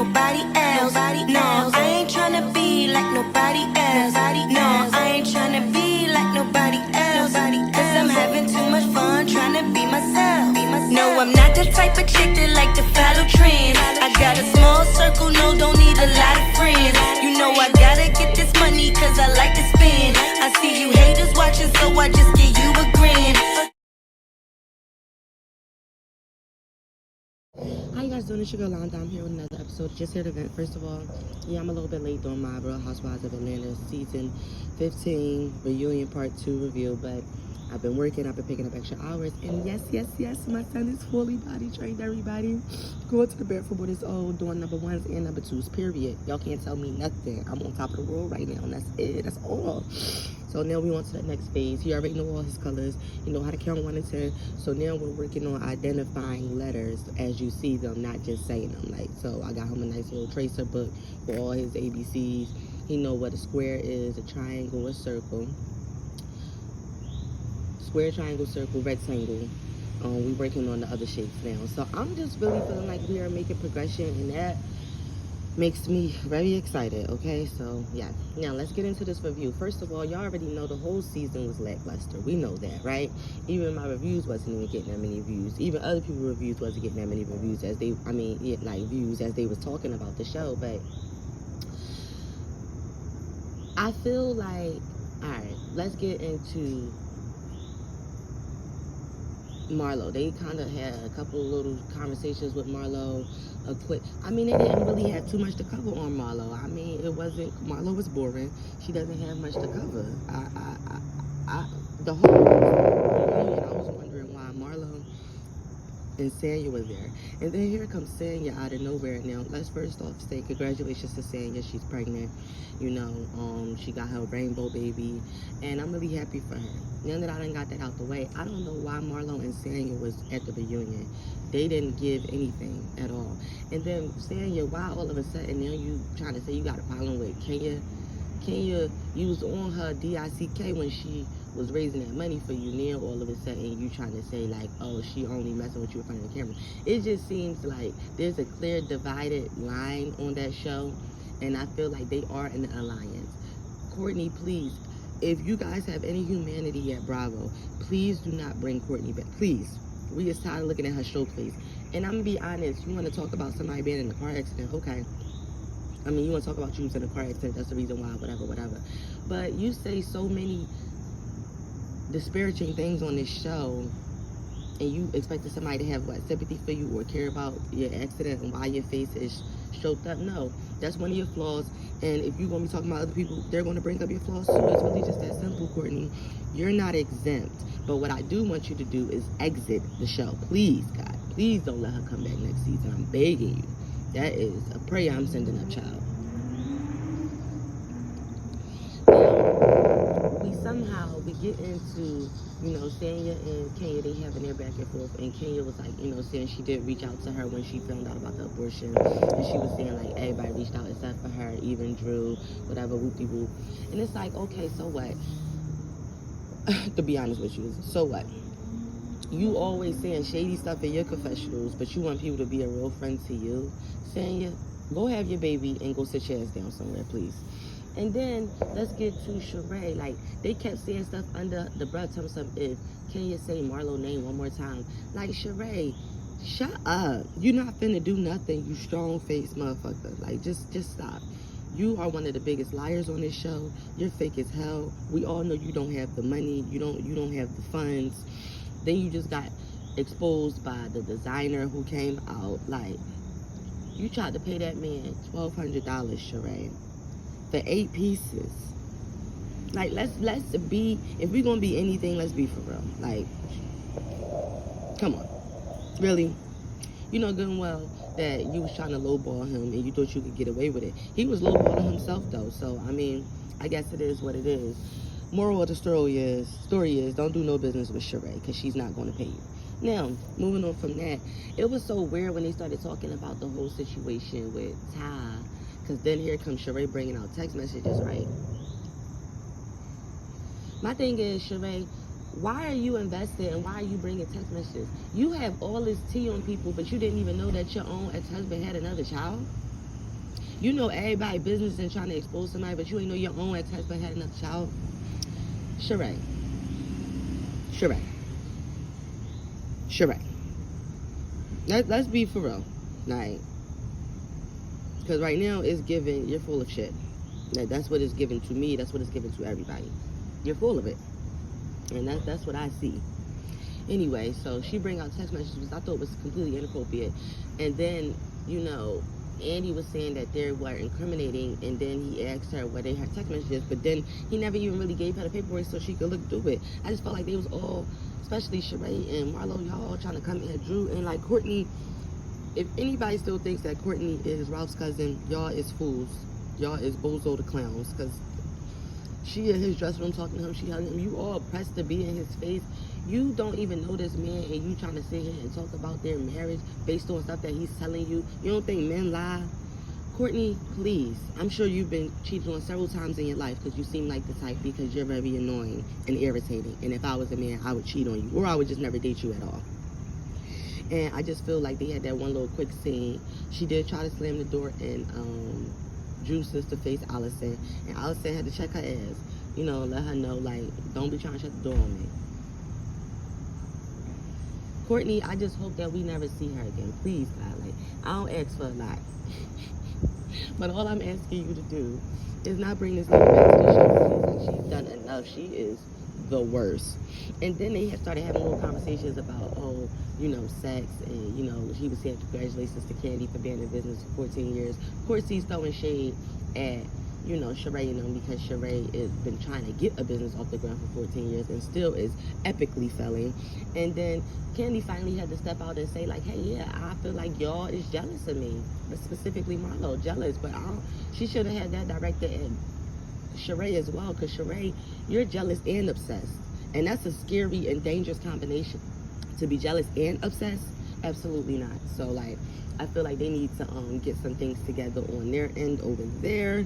nobody else. No, I ain't tryna be like nobody else. No, I ain't tryna be like nobody else. Cause I'm having too much fun tryna be myself. No, I'm not the type of chick that like to follow trends. I got a small circle, no, don't need a lot of friends. You know I gotta get this money cause I like to spend. I see you haters watching, so I just give you a grin. How you guys doing? It's your girl Londa. I'm here with another episode of Justheretovent. First of all, yeah, I'm a little bit late doing my Real Housewives of Atlanta season 15 reunion part 2 review, but I've been working, I've been picking up extra hours, and yes, my son is fully body trained, everybody. Going to the bathroom with his old, doing number 1s and number 2s, period. Y'all can't tell me nothing. I'm on top of the world right now, and that's it, that's all. So now we on to the next phase. He already know all his colors. He know how to count 1 to 10. So now we're working on identifying letters as you see them, not just saying them. Like, so I got him a nice little tracer book for all his ABCs. He know what a square is, a triangle, a circle. Square, triangle, circle, rectangle. We working on the other shapes now. So I'm just really feeling like we are making progression, and that makes me very excited. Okay, so yeah, now let's get into this review. First of all, y'all already know the whole season was lackluster. We know that, right? Even my reviews wasn't even getting that many views. Even other people's reviews wasn't getting that many reviews as they, views as they was talking about the show. But I feel like, all right, let's get into Marlo. They kind of had a couple little conversations with Marlo. They didn't really have too much to cover on Marlo. I mean, Marlo was boring. She doesn't have much to cover. The whole reunion, I was wondering why Marlo and Sanya were there. And then here comes Sanya out of nowhere. Now, let's first off say congratulations to Sanya. She's pregnant. You know, she got her rainbow baby. And I'm really happy for her. Now that I done got that out the way, I don't know why Marlo and Sanya was at the reunion. They didn't give anything at all. And then Sanya, why all of a sudden now you trying to say you got a problem with Kenya? Kenya, you was on her DICK when she was raising that money for you. Now all of a sudden you trying to say like, oh, she only messing with you in front of the camera. It just seems like there's a clear divided line on that show, and I feel like they are in an alliance. Courtney, please, if you guys have any humanity at Bravo, please do not bring Courtney back. Please. We just tired of looking at her show face. And I'm gonna be honest, you want to talk about somebody being in a car accident, okay. I mean, you want to talk about you was in a car accident, that's the reason why, whatever. But you say so many disparaging things on this show, and you expected somebody to have, sympathy for you or care about your accident and why your face is stroked up. No, that's one of your flaws. And if you're going to be talking about other people, they're going to bring up your flaws too. It's really just that simple, Courtney. You're not exempt. But what I do want you to do is exit the show. Please, God. Please don't let her come back next season. I'm begging you. That is a prayer I'm sending up, child. Now, we get into, you know, Sanya and Kenya, they having their back and forth. And Kenya was like, you know, saying she did reach out to her when she found out about the abortion. And she was saying, like, everybody reached out except for her, even Drew, whatever, whoop-de-whoop. And it's like, okay, so what? To be honest with you, so what? You always saying shady stuff in your confessionals, but you want people to be a real friend to you. Sanya, go have your baby and go sit your ass down somewhere, please. And then let's get to Sheree. Like, they kept saying stuff under the breath. Tell me something. If Kenya say Marlo's name one more time, like, Sheree, shut up. You're not finna do nothing, you strong-faced motherfucker. Like, just stop. You are one of the biggest liars on this show. You're fake as hell. We all know you don't have the money. You don't have the funds. Then you just got exposed by the designer who came out. Like, you tried to pay that man $1,200, Sheree, for 8 pieces. Like, let's be, if we're gonna be anything, let's be for real. Like, come on. Really? You know good and well that you was trying to lowball him and you thought you could get away with it. He was lowballing himself though, so I mean, I guess it is what it is. Moral of the story is don't do no business with Sheree, because she's not going to pay you. Now, moving on from that, it was so weird when they started talking about the whole situation with Ty, because then here comes Sheree bringing out text messages, right? My thing is, Sheree, why are you invested and why are you bringing text messages? You have all this tea on people, but you didn't even know that your own ex-husband had another child? You know everybody business and trying to expose somebody, but you ain't know your own ex-husband had another child. Sheree. Let's be for real. Like, because right now it's given, you're full of shit. Like, that's what it's given to me. That's what it's given to everybody. You're full of it. And that's what I see. Anyway, so she bring out text messages, which I thought was completely inappropriate. And then, you know, Andy was saying that they were incriminating, and then he asked her what they had text messages, but then he never even really gave her the paperwork so she could look through it. I just felt like they was all, especially Sheree and Marlo, y'all all trying to come in. Drew and like Courtney. If anybody still thinks that Courtney is Ralph's cousin, y'all is fools. Y'all is bozo the clowns, because she in his dressing room talking to him, she hugging him. You all pressed to be in his face. You don't even know this man, and you trying to sit here and talk about their marriage based on stuff that he's telling you. You don't think men lie? Courtney, please. I'm sure you've been cheated on several times in your life because you seem like the type, because you're very annoying and irritating. And if I was a man, I would cheat on you, or I would just never date you at all. And I just feel like they had that one little quick scene. She did try to slam the door in Drew's sister face, Allison. And Allison had to check her ass. You know, let her know, like, don't be trying to shut the door on me. Courtney, I just hope that we never see her again. Please, God. Like, I don't ask for a lot. But all I'm asking you to do is not bring this lady back to the show. She's done enough. She is the worst. And then they had started having little conversations about, oh, you know, sex. And, you know, he was saying congratulations to Candy for being in business for 14 years. Of course, he's throwing shade at, you know, Sheree and them, because Sheree has been trying to get a business off the ground for 14 years and still is epically failing. And then Candy finally had to step out and say, like, hey, yeah, I feel like y'all is jealous of me. But specifically Marlo, jealous. But she should have had that directed at Sheree as well, because Sheree, you're jealous and obsessed. And that's a scary and dangerous combination. To be jealous and obsessed? Absolutely not. So, like, I feel like they need to get some things together on their end over there.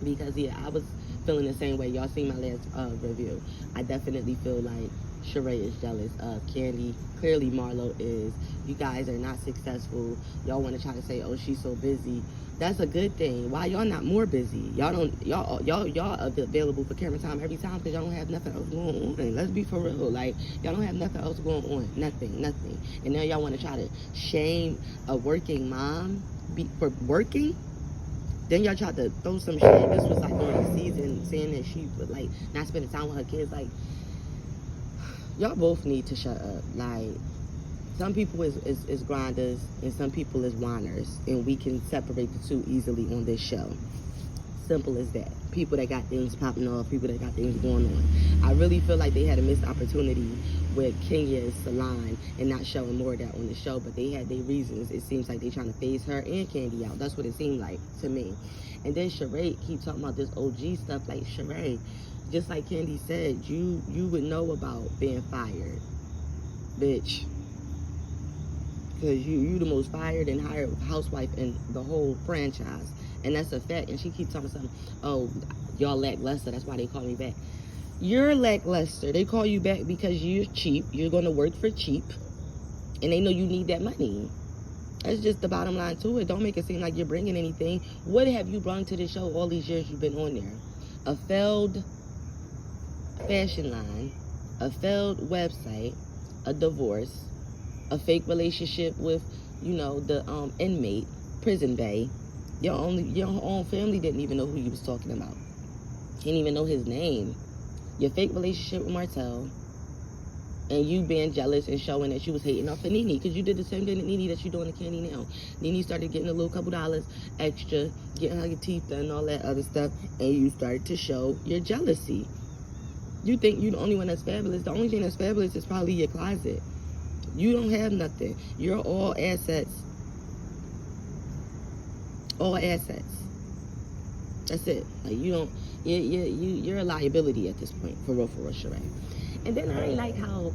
Because, yeah, I was feeling the same way. Y'all seen my last review. I definitely feel like Sheree is jealous of Candy. Clearly, Marlo is. You guys are not successful. Y'all want to try to say, oh, she's so busy. That's a good thing. Why y'all not more busy? Y'all are available for camera time every time because y'all don't have nothing else going on. And let's be for real. Like, y'all don't have nothing else going on. Nothing. And now y'all want to try to shame a working mom for working? Then y'all tried to throw some shit. This was like during the season, saying that she would like not spending time with her kids. Like, y'all both need to shut up. Like, some people is grinders and some people is whiners, and we can separate the two easily on this show. Simple as that. People that got things popping off, people that got things going on. I really feel like they had a missed opportunity with Kenya's salon and not showing more of that on the show, but they had their reasons. It seems like they trying to phase her and Candy out. That's what it seemed like to me. And then Sheree keep talking about this OG stuff. Like, Sheree, just like Candy said, you would know about being fired, bitch. Because you the most fired and hired housewife in the whole franchise. And that's a fact. And she keeps talking something, oh, y'all lackluster, that's why they call me back. You're lackluster. They call you back because you're cheap. You're going to work for cheap. And they know you need that money. That's just the bottom line to it. Don't make it seem like you're bringing anything. What have you brought to the show all these years you've been on there? A failed fashion line, a failed website, a divorce, a fake relationship with, you know, the inmate, prison bae. Your own family didn't even know who you was talking about. Can't even know his name. Your fake relationship with Martell. And you being jealous and showing that you was hating off of Nene. Because you did the same thing to Nene that you doing to Candy now. Nene started getting a little couple dollars extra, getting her teeth done and all that other stuff. And you started to show your jealousy. You think you're the only one that's fabulous. The only thing that's fabulous is probably your closet. You don't have nothing. You're all assets. All assets. That's it. Like, you don't. You're a liability at this point, for real, Sheree. And then I ain't like how,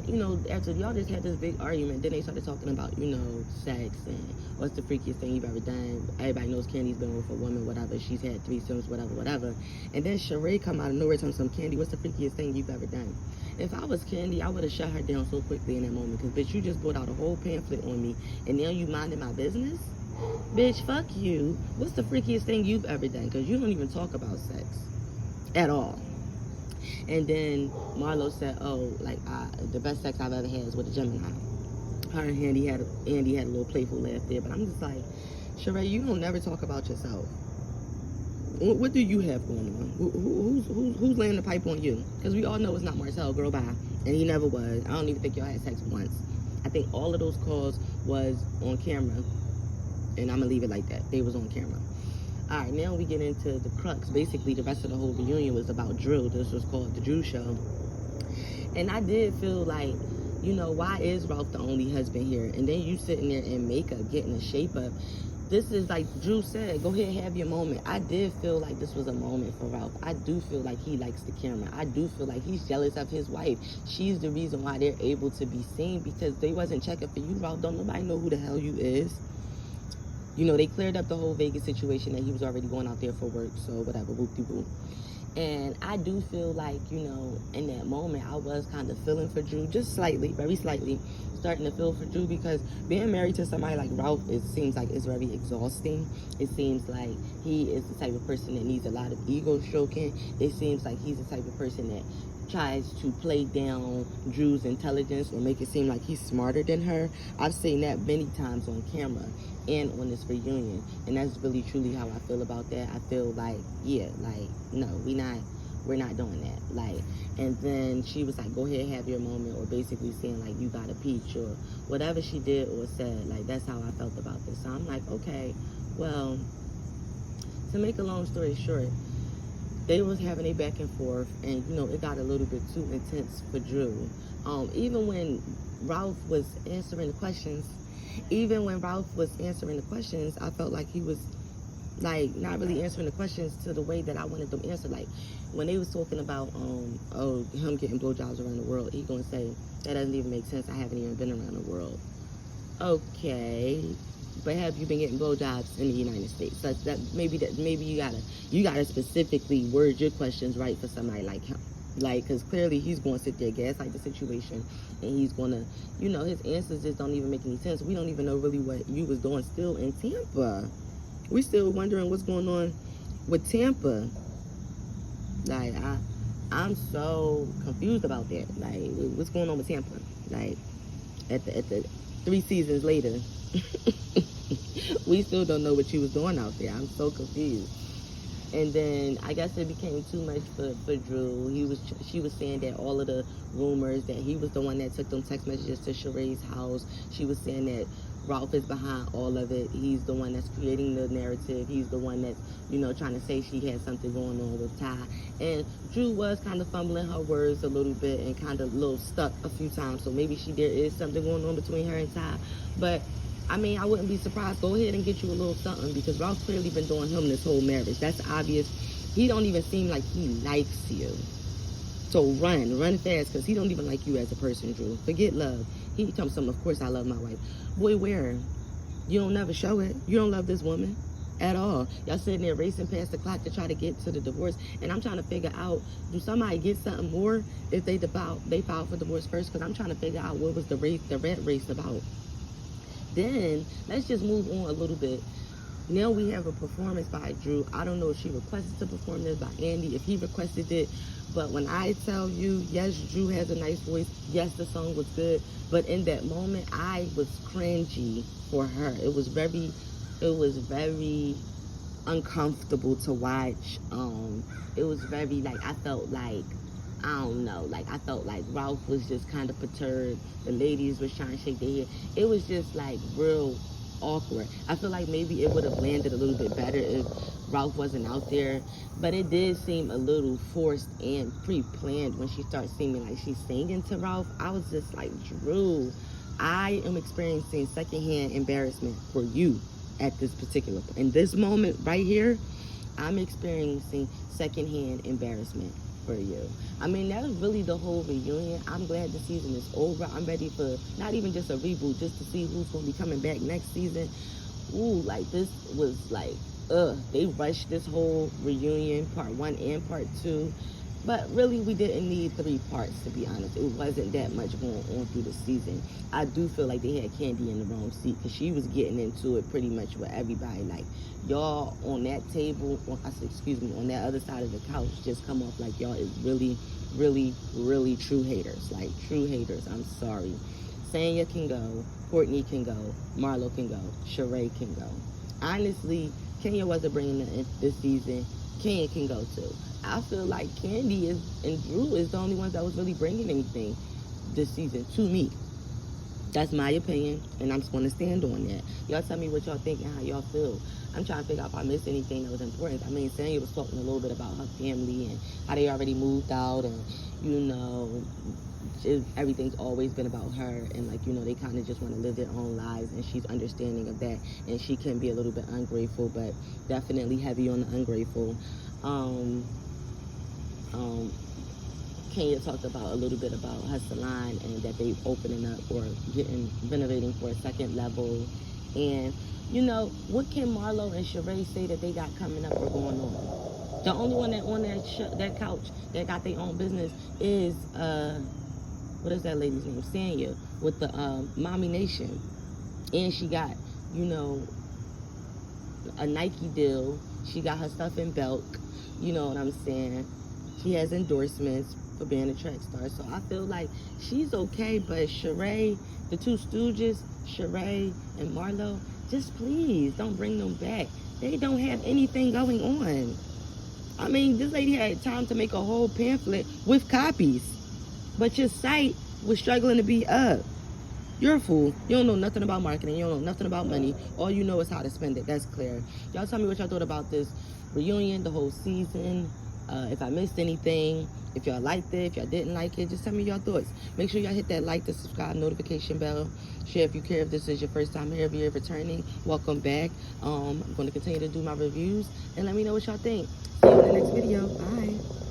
you know, after y'all just had this big argument, then they started talking about, you know, sex and what's the freakiest thing you've ever done. Everybody knows Candy's been with a woman, whatever. She's had threesomes, whatever. And then Sheree come out of nowhere telling some Candy, what's the freakiest thing you've ever done? If I was Candy, I would have shut her down so quickly in that moment. Because, bitch, you just brought out a whole pamphlet on me, and now you minding my business? Bitch, fuck you. What's the freakiest thing you've ever done? Because you don't even talk about sex at all. And then Marlo said, oh, like, the best sex I've ever had is with a Gemini. Her and Andy had a little playful laugh there. But I'm just like, Sheree, you don't never talk about yourself. What do you have going on? Who's laying the pipe on you? Because we all know it's not Marcel, girl, bye. And he never was. I don't even think y'all had sex once. I think all of those calls was on camera. And I'm going to leave it like that. They was on camera. All right, now we get into the crux. Basically, the rest of the whole reunion was about Drew. This was called The Drew Show. And I did feel like, you know, why is Ralph the only husband here? And then you sitting there in makeup, getting a shape up. This is like Drew said, go ahead and have your moment. I did feel like this was a moment for Ralph. I do feel like he likes the camera. I do feel like he's jealous of his wife. She's the reason why they're able to be seen, because they wasn't checking for you, Ralph. Don't nobody know who the hell you is. You know, they cleared up the whole Vegas situation that he was already going out there for work, so whatever, whoop-de-whoop. And I do feel like, you know, in that moment, I was kind of feeling for Drew, just slightly, very slightly, starting to feel for Drew, because being married to somebody like Ralph, it seems like it's very exhausting. It seems like he is the type of person that needs a lot of ego stroking. It seems like he's the type of person that tries to play down Drew's intelligence or make it seem like he's smarter than her. I've seen that many times on camera and on this reunion, and that's really truly how I feel about that. I feel like, yeah, like, no, we're not doing that. Like, and then she was like, go ahead, have your moment, or basically saying like, you got a peach, or whatever she did or said. Like, that's how I felt about this. So I'm like, okay, well, to make a long story short, they was having a back and forth, and you know, it got a little bit too intense for Drew. Even when Ralph was answering the questions, I felt like he was like not really answering the questions to the way that I wanted them answered. Like when they was talking about him getting blowjobs around the world, he gonna say that doesn't even make sense. I haven't even been around the world. Okay, but have you been getting blowjobs in the United States? So maybe you gotta specifically word your questions right for somebody like him. Like, because clearly he's going to sit there, gaslight the situation, and he's going to, you know, his answers just don't even make any sense. We don't even know really what you was doing still in Tampa. We still wondering what's going on with Tampa. Like, I'm so confused about that. Like, what's going on with Tampa? Like, at the 3 seasons later, we still don't know what you was doing out there. I'm so confused. And then I guess it became too much for Drew. She was saying that all of the rumors that he was the one that took them text messages to Sheree's house. She was saying that Ralph is behind all of it. He's the one that's creating the narrative. He's the one that's, you know, trying to say she had something going on with Ty. And Drew was kind of fumbling her words a little bit and kind of a little stuck a few times. So maybe there is something going on between her and Ty. But I mean, I wouldn't be surprised. Go ahead and get you a little something, because Ralph's clearly been doing him this whole marriage. That's obvious. He don't even seem like he likes you. So run fast, because he don't even like you as a person, Drew. Forget love. He tells him, of course I love my wife. Boy, where? You don't never show it. You don't love this woman at all. Y'all sitting there racing past the clock to try to get to the divorce. And I'm trying to figure out, do somebody get something more if they filed for divorce first? Because I'm trying to figure out what was the rat race about. Then, let's just move on a little bit. Now we have a performance by Drew. I don't know if she requested to perform this by Andy, if he requested it. But when I tell you, yes, Drew has a nice voice. Yes, the song was good. But in that moment, I was cringy for her. It was very uncomfortable to watch. It was very, like, I felt like, I don't know, like, I felt like Ralph was just kind of perturbed. The ladies was trying to shake their head. It was just, like, real awkward. I feel like maybe it would have landed a little bit better if Ralph wasn't out there. But it did seem a little forced and pre-planned when she started seeming like she's singing to Ralph. I was just like, Drew, I am experiencing secondhand embarrassment for you at this particular point. In this moment right here, I'm experiencing secondhand embarrassment for you. I mean, that was really the whole reunion. I'm glad the season is over. I'm ready for not even just a reboot, just to see who's going to be coming back next season. Ooh, like, this was like, they rushed this whole reunion, part 1 and part 2. But really, we didn't need 3 parts, to be honest. It wasn't that much going on through the season. I do feel like they had Candy in the wrong seat because she was getting into it pretty much with everybody. Like, y'all on that table, on that other side of the couch just come off like y'all is really, really, really true haters. Like, true haters. I'm sorry. Sanya can go. Courtney can go. Marlo can go. Sheree can go. Honestly, Kenya wasn't bringing it this season. Kenya can go too. I feel like Candy and Drew is the only ones that was really bringing anything this season to me. That's my opinion, and I'm just going to stand on that. Y'all tell me what y'all think and how y'all feel. I'm trying to figure out if I missed anything that was important. I mean, Sanya was talking a little bit about her family and how they already moved out, and, you know, everything's always been about her, and, like, you know, they kind of just want to live their own lives, and she's understanding of that, and she can be a little bit ungrateful, but definitely heavy on the ungrateful. Kenya talked about a little bit about her salon and that they opening up or renovating for a second level. And, you know, what can Marlo and Sheree say that they got coming up or going on? The only one that on that couch that got their own business is, what is that lady's name? Sanya, with the Mommy Nation. And she got, you know, a Nike deal. She got her stuff in bulk. You know what I'm saying? She has endorsements for being a track star. So I feel like she's okay, but Sheree, the 2 Stooges, Sheree and Marlo, just please don't bring them back. They don't have anything going on. I mean, this lady had time to make a whole pamphlet with copies, but your site was struggling to be up. You're a fool. You don't know nothing about marketing. You don't know nothing about money. All you know is how to spend it. That's clear. Y'all tell me what y'all thought about this reunion, the whole season. If I missed anything, if y'all liked it, if y'all didn't like it, just tell me your thoughts. Make sure y'all hit that like, the subscribe, notification bell. Share if you care. If this is your first time here, if you're returning, welcome back. I'm going to continue to do my reviews, and let me know what y'all think. See you in the next video. Bye.